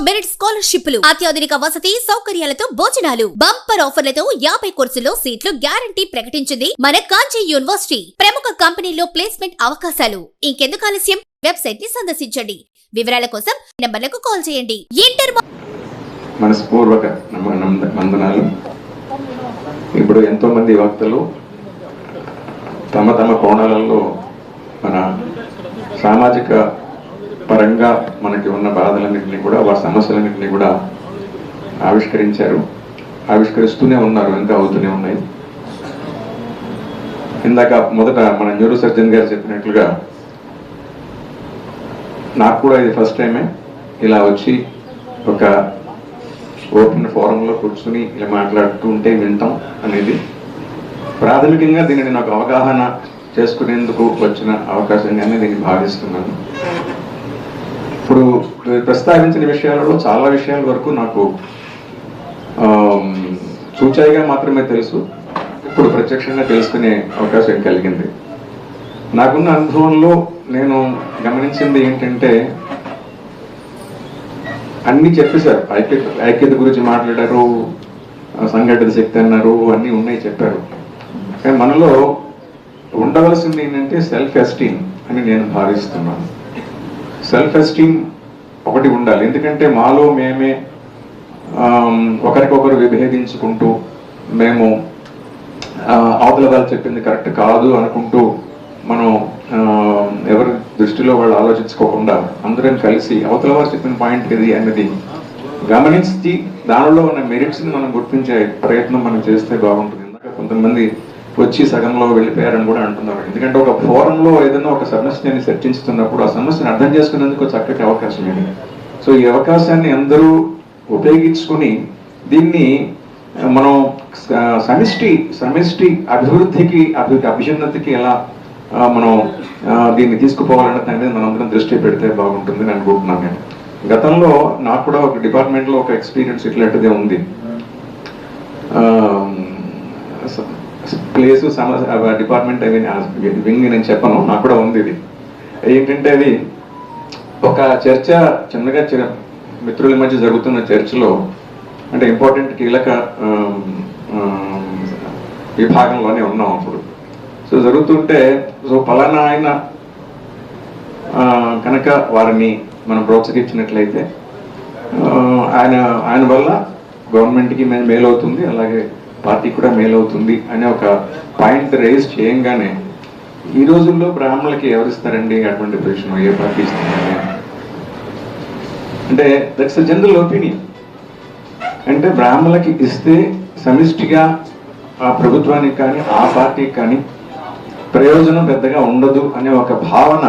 Merit స్కాలర్షిప్లు, అత్యాధునిక వసతి సౌకర్యాలతో భోజనాలు, బంపర్ ఆఫర్లతో 50 కోర్సుల్లో సీట్లు గ్యారంటీ ప్రకటించింది మన కాంచీ యూనివర్సిటీ. ప్రముఖ కంపెనీల్లో ప్లేస్మెంట్ అవకాశాలు. ఇంకెందుకు ఆలస్యం? వెబ్సైట్ ని సందర్శించండి. వివరాల కోసం నంబర్లకు కాల్ చేయండి. మనస్పూర్వక వందనాలు. ఇప్పుడు ఎంతో మంది వక్తలు తమ తమ కోణాలలో మన సామాజిక పరంగా మనకి ఉన్న బాధలన్నింటినీ కూడా, వారి సమస్యలన్నింటినీ కూడా ఆవిష్కరిస్తూనే ఉన్నారు, ఇంకా అవుతూనే ఉన్నాయి. ఇందాక మొదట మన న్యూరో సర్జన్ గారు చెప్పినట్లుగా నాకు కూడా ఇది ఫస్ట్ టైమే ఇలా వచ్చి ఒక ఓపెన్ ఫోరంలో కూర్చుని ఇలా మాట్లాడుతూ ఉంటే వింటాం అనేది. ప్రాథమికంగా దీనిని నాకు అవగాహన చేసుకునేందుకు వచ్చిన అవకాశంగానే దీన్ని భావిస్తున్నాను. ఇప్పుడు ప్రస్తావించిన విషయాలలో చాలా విషయాల వరకు నాకు సూచాయిగా మాత్రమే తెలుసు. ఇప్పుడు ప్రత్యక్షంగా తెలుసుకునే అవకాశం కలిగింది. నాకున్న అనుభవంలో నేను గమనించింది ఏంటంటే, అన్నీ చెప్పేశారు. ఐక్యత గురించి మాట్లాడారు, సంఘటిత శక్తి అన్నారు, అన్నీ ఉన్నాయి చెప్పారు. కానీ మనలో ఉండవలసింది ఏంటంటే సెల్ఫ్ ఎస్టీమ్ అని నేను భావిస్తున్నాను. సెల్ఫ్ ఎస్టీమ్ ఒకటి ఉండాలి. ఎందుకంటే మాలో మేమే ఒకరికొకరు విభేదించుకుంటూ, మేము అవతల వాళ్ళు చెప్పింది కరెక్ట్ కాదు అనుకుంటూ, మనం ఎవరి దృష్టిలో వాళ్ళు ఆలోచించుకోకుండా అందరం కలిసి అవతల వారు చెప్పిన పాయింట్ ఏది అనేది గమనించి దానిలో ఉన్న మెరిట్స్ని మనం గుర్తించే ప్రయత్నం మనం చేస్తే బాగుంటుంది. ఇందాక కొంతమంది వచ్చి సగంలో వెళ్ళిపోయారని కూడా అంటున్నారు. ఎందుకంటే ఒక ఫోరంలో ఏదైనా ఒక సమస్యని చర్చించుతున్నప్పుడు ఆ సమస్యను అర్థం చేసుకునేందుకు చక్కటి అవకాశం ఇది. సో ఈ అవకాశాన్ని అందరూ ఉపయోగించుకుని దీన్ని మనం సమిష్టి అభివృద్ధికి అభ్యున్నతికి ఎలా మనం దీన్ని తీసుకుపోవాలన్నది అనేది మనం అందరం దృష్టి పెడితే బాగుంటుంది అని అనుకుంటున్నాను. నేను గతంలో నాకు కూడా ఒక డిపార్ట్మెంట్లో ఒక ఎక్స్పీరియన్స్ ఇట్లాంటిదే ఉంది. ప్లేసు డిపార్ట్మెంట్ వింగ్ నేను చెప్పను, నాకు కూడా ఉంది. ఇది ఏంటంటే, అది ఒక చర్చ చిన్నగా మిత్రుల మధ్య జరుగుతున్న చర్చలో, అంటే ఇంపార్టెంట్ కీలక విభాగంలోనే ఉన్నాం అప్పుడు. సో జరుగుతుంటే, సో ఫలానా ఆయన కనుక వారిని మనం ప్రోత్సహించినట్లయితే ఆయన వల్ల గవర్నమెంట్కి మేలు అవుతుంది, అలాగే పార్టీ కూడా మేలు అవుతుంది అనే ఒక పాయింట్ రేజ్ చేయంగానే, ఈ రోజుల్లో బ్రాహ్మణులకి ఎవరిస్తారండి అటువంటి పొజిషన్, ఏ పార్టీ ఇస్తుందండి అంటే దట్స్ అ జనరల్ ఒపీనియన్. అంటే బ్రాహ్మణులకి ఇస్తే సమిష్టిగా ఆ ప్రభుత్వానికి కానీ ఆ పార్టీకి కానీ ప్రయోజనం పెద్దగా ఉండదు అనే ఒక భావన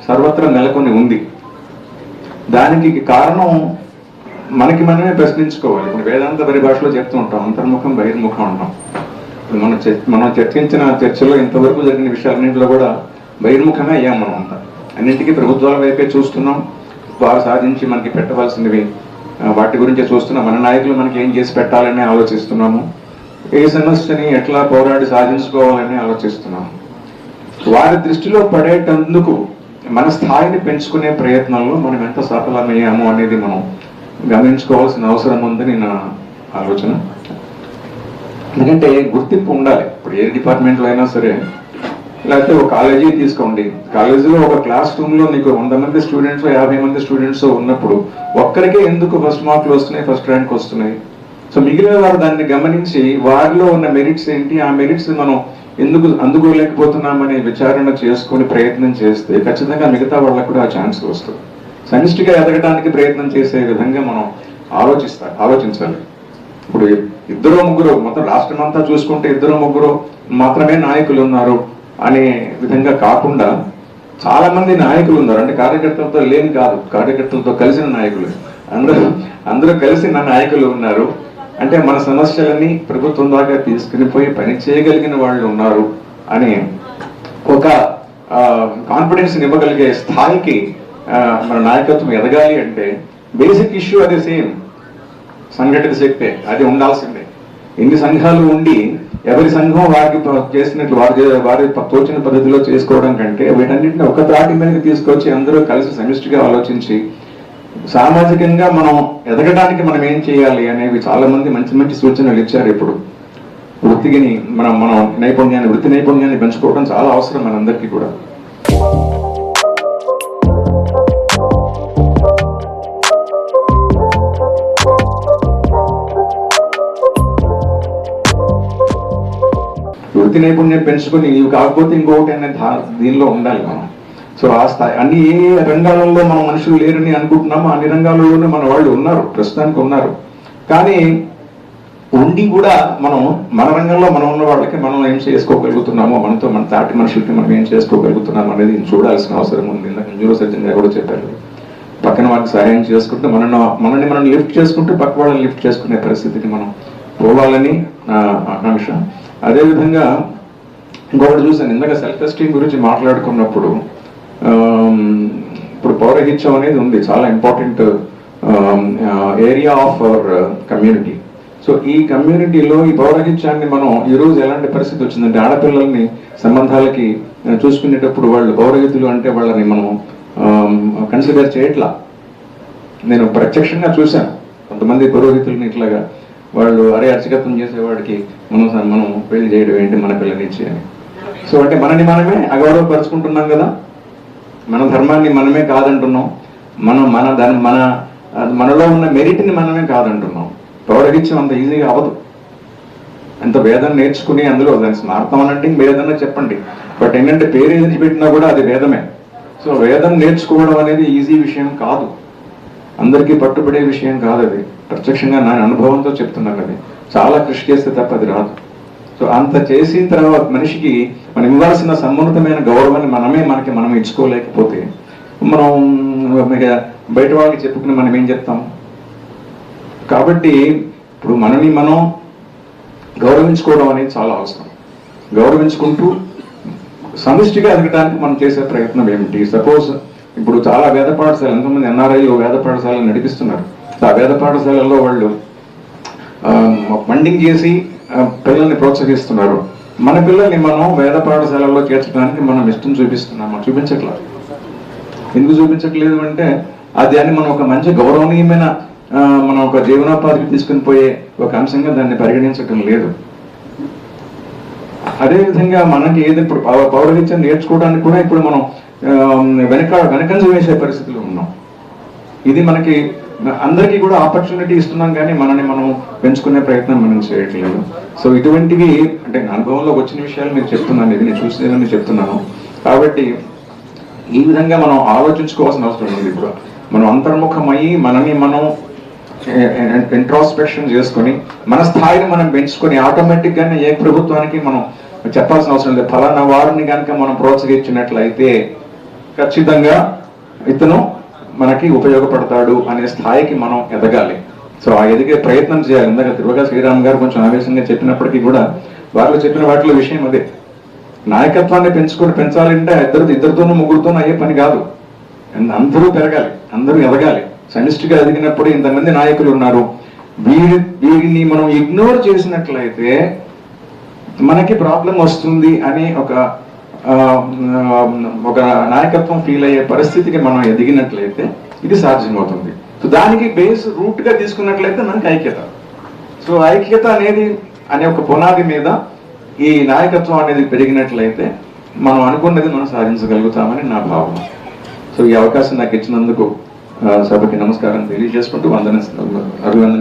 సర్వత్రా నెలకొని ఉంది. దానికి కారణం మనకి మనమే ప్రశ్నించుకోవాలి. ఇప్పుడు వేదాంత పరిభాషలో చెప్తూ ఉంటాం, అంతర్ముఖం బహిర్ముఖం అంటాం. మనం చర్చించిన చర్చలో ఇంతవరకు జరిగిన విషయాలన్నింటిలో కూడా బహిర్ముఖమే అయ్యాం. మనం అంతా అన్నింటికీ ప్రభుత్వాల వైపే చూస్తున్నాం. వారు సాధించి మనకి పెట్టవలసినవి వాటి గురించే చూస్తున్నాం. మన నాయకులు మనకి ఏం చేసి పెట్టాలని ఆలోచిస్తున్నాము, ఏ సమస్యని ఎట్లా పోరాడి సాధించుకోవాలని ఆలోచిస్తున్నాము. వారి దృష్టిలో పడేటందుకు మన స్థాయిని పెంచుకునే ప్రయత్నంలో మనం ఎంత సఫలమయ్యాము అనేది మనం గమనించుకోవాల్సిన అవసరం ఉందని నా ఆలోచన. ఎందుకంటే గుర్తింపు ఉండాలి. ఇప్పుడు ఏ డిపార్ట్మెంట్లో అయినా సరే, లేకపోతే ఒక కాలేజీ తీసుకోండి, కాలేజీలో ఒక క్లాస్ రూమ్లో నీకు 100 మంది స్టూడెంట్స్ 50 మంది స్టూడెంట్స్ ఉన్నప్పుడు ఒక్కరికే ఎందుకు ఫస్ట్ మార్కులు వస్తున్నాయి, ఫస్ట్ ర్యాంక్ వస్తున్నాయి? సో మిగిలిన వారు దాన్ని గమనించి వారిలో ఉన్న మెరిట్స్ ఏంటి, ఆ మెరిట్స్ మనం ఎందుకు అందుకోలేకపోతున్నామనే విచారణ చేసుకుని ప్రయత్నం చేస్తే ఖచ్చితంగా మిగతా వాళ్ళకు కూడా ఆ ఛాన్స్ వస్తుంది. సమిష్టిగా ఎదగడానికి ప్రయత్నం చేసే విధంగా మనం ఆలోచించాలి. ఇప్పుడు 2-3 మొత్తం రాష్ట్రం అంతా చూసుకుంటే 2-3 మాత్రమే నాయకులు ఉన్నారు అనే విధంగా కాకుండా చాలా మంది నాయకులు ఉన్నారు. అంటే కార్యకర్తలతో లేని కాదు, కార్యకర్తలతో కలిసిన నాయకులు, అందరూ కలిసిన నాయకులు ఉన్నారు. అంటే మన సమస్యలని ప్రభుత్వం దాకా తీసుకుని పోయి పని చేయగలిగిన వాళ్ళు ఉన్నారు అని ఒక కాన్ఫిడెన్స్ ఇవ్వగలిగే స్థాయికి మన నాయకత్వం ఎదగాలి. అంటే బేసిక్ ఇష్యూ అదే, సేమ్ సంఘటిత శక్తే, అది ఉండాల్సిందే. ఎన్ని సంఘాలు ఉండి ఎవరి సంఘం వారికి చేసినట్లు వారి తోచిన పద్ధతిలో చేసుకోవడం కంటే వీటన్నింటినీ ఒక తాటి మీదకి తీసుకొచ్చి అందరూ కలిసి సమిష్టిగా ఆలోచించి సామాజికంగా మనం ఎదగడానికి మనం ఏం చేయాలి అనేవి చాలా మంది మంచి మంచి సూచనలు ఇచ్చారు. ఇప్పుడు వృత్తిని మనం వృత్తి నైపుణ్యాన్ని పెంచుకోవడం చాలా అవసరం మనందరికీ కూడా. వృత్తి నైపుణ్యం పెంచుకొని ఇవి కాకపోతే ఇంకొకటి అనే దీనిలో ఉండాలి మనం. సో ఆ స్థాయి అన్ని ఏ రంగాలలో మనం మనుషులు లేరని అనుకుంటున్నామో అన్ని రంగాలలోనే మన వాళ్ళు ఉన్నారు, ప్రస్తుతానికి ఉన్నారు. కానీ ఉండి కూడా మనం మన రంగంలో మనం ఉన్న వాళ్ళకి మనం ఏం చేసుకోగలుగుతున్నామో, మనతో మన తాటి మనుషులకి మనం ఏం చేసుకోగలుగుతున్నాం అనేది చూడాల్సిన అవసరం ఉంది. ఇందాక న్యూరో సర్జన్ గారు కూడా చెప్పారు, పక్కన వాళ్ళకి సహాయం చేసుకుంటూ మనల్ని మనం లిఫ్ట్ చేసుకుంటూ పక్క వాళ్ళని లిఫ్ట్ చేసుకునే పరిస్థితికి మనం పోవాలని నా ఆకాంక్ష. అదేవిధంగా ఇంకొకటి చూసాను, ఇందాక సెల్ఫ్ ఎస్టీమ్ గురించి మాట్లాడుకున్నప్పుడు ఇప్పుడు పౌరహిత్యం అనేది ఉంది, చాలా important area of our community. So ఈ కమ్యూనిటీలో ఈ పౌరహిత్యాన్ని మనం ఈరోజు ఎలాంటి పరిస్థితి వచ్చిందంటే, ఆడపిల్లల్ని సంబంధాలకి చూసుకునేటప్పుడు వాళ్ళు పౌరహితులు అంటే వాళ్ళని మనం కన్సిడర్ చేయట్లా. నేను ప్రత్యక్షంగా చూశాను కొంతమంది పురోహితుల్ని ఇట్లాగా, వాళ్ళు అర్చకత్వం చేసేవాడికి మనం పెళ్లి చేయడం ఏంటి మన పిల్లనిచ్చి అని. సో అంటే మనమే అగౌరవపరుచుకుంటున్నాం కదా, మన ధర్మాన్ని మనమే కాదంటున్నాం, మనలో ఉన్న మెరిట్ని మనమే కాదంటున్నాం. పౌరహిత్యం అంత ఈజీగా అవ్వదు. అంత వేదం నేర్చుకుని అందులో దాని స్మార్థం అనంటే వేదన చెప్పండి, బట్ ఏంటంటే పేరు ఎదిరించి పెట్టినా కూడా అది వేదమే. సో వేదం నేర్చుకోవడం అనేది ఈజీ విషయం కాదు, అందరికీ పట్టుబడే విషయం కాదు. అది ప్రత్యక్షంగా నా అనుభవంతో చెప్తున్నాను. అది చాలా కృషి చేస్తే తప్ప అది రాదు. సో అంత చేసిన తర్వాత మనిషికి మనం ఇవ్వాల్సిన సమున్నతమైన గౌరవాన్ని మనం ఇచ్చుకోలేకపోతే మనం బయట వాళ్ళకి చెప్పుకుని మనం ఏం చెప్తాం. కాబట్టి ఇప్పుడు మనం గౌరవించుకోవడం అనేది చాలా అవసరం. గౌరవించుకుంటూ సమిష్టిగా ఎదగడానికి మనం చేసే ప్రయత్నం ఏమిటి? సపోజ్ ఇప్పుడు చాలా వేద పాఠశాలలు, ఎంతోమంది ఎన్ఆర్ఐలు వేద పాఠశాలను నడిపిస్తున్నారు. ఆ వేద పాఠశాలల్లో వాళ్ళు ఫండింగ్ చేసి పిల్లల్ని ప్రోత్సహిస్తున్నారు. మన పిల్లల్ని మనం వేద పాఠశాలల్లో చేర్చడానికి మనం ఇష్టం చూపిస్తున్నాము, చూపించట్లేదు. ఎందుకు చూపించట్లేదు అంటే దాన్ని మనం ఒక మంచి గౌరవనీయమైన మనం ఒక జీవనోపాధికి తీసుకుని పోయే ఒక అంశంగా దాన్ని పరిగణించటం లేదు. అదేవిధంగా మనకి ఇప్పుడు పౌరహిత్యం నేర్చుకోవడానికి కూడా ఇప్పుడు మనం వెనకంజ వేసే పరిస్థితులు ఉన్నాం. ఇది మనకి అందరికీ కూడా ఆపర్చునిటీ ఇస్తున్నాం, కానీ మనని మనం పెంచుకునే ప్రయత్నం మనం చేయట్లేదు. సో ఇటువంటివి అంటే నా అనుభవంలో వచ్చిన విషయాలు మీకు చెప్తున్నాను, ఇది నేను చూసేదని చెప్తున్నాను. కాబట్టి ఈ విధంగా మనం ఆలోచించుకోవాల్సిన అవసరం ఉంది. ఇప్పుడు మనం అంతర్ముఖమయ్యి మనని మనం ఇంట్రాస్పెక్షన్ చేసుకొని మన స్థాయిని మనం పెంచుకొని ఆటోమేటిక్గానే ఏ ప్రభుత్వానికి మనం చెప్పాల్సిన అవసరం లేదు. ఫలానా వారిని కనుక మనం ప్రోత్సహించినట్లయితే ఖచ్చితంగా ఇతను మనకి ఉపయోగపడతాడు అనే స్థాయికి మనం ఎదగాలి. సో ఆ ఎదిగే ప్రయత్నం చేయాలి. ఇందాక తిరువగా శ్రీరామ్ గారు కొంచెం ఆవేశంగా చెప్పినప్పటికీ కూడా వాళ్ళు చెప్పిన వాటిలో విషయం అదే. నాయకత్వాన్ని పెంచాలంటే ఇద్దరితోనూ ముగ్గురుతోనూ అయ్యే పని కాదు. అందరూ పెరగాలి, అందరూ ఎదగాలి. సమిష్టిగా ఎదిగినప్పుడు ఇంతమంది నాయకులు ఉన్నారు, వీరిని మనం ఇగ్నోర్ చేసినట్లయితే మనకి ప్రాబ్లం వస్తుంది అని ఒక నాయకత్వం ఫీల్ అయ్యే పరిస్థితికి మనం ఎదిగినట్లయితే ఇది సాధ్యమవుతుంది. సో దానికి బేస్ రూట్ గా తీసుకున్నట్లయితే మనకి ఐక్యత. సో ఐక్యత అనే ఒక పునాది మీద ఈ నాయకత్వం అనేది పెరిగినట్లయితే మనం అనుకున్నది మనం సాధించగలుగుతామని నా భావన. సో ఈ అవకాశం నాకు ఇచ్చినందుకు సభకి నమస్కారం తెలియజేసుకుంటూ అభివందన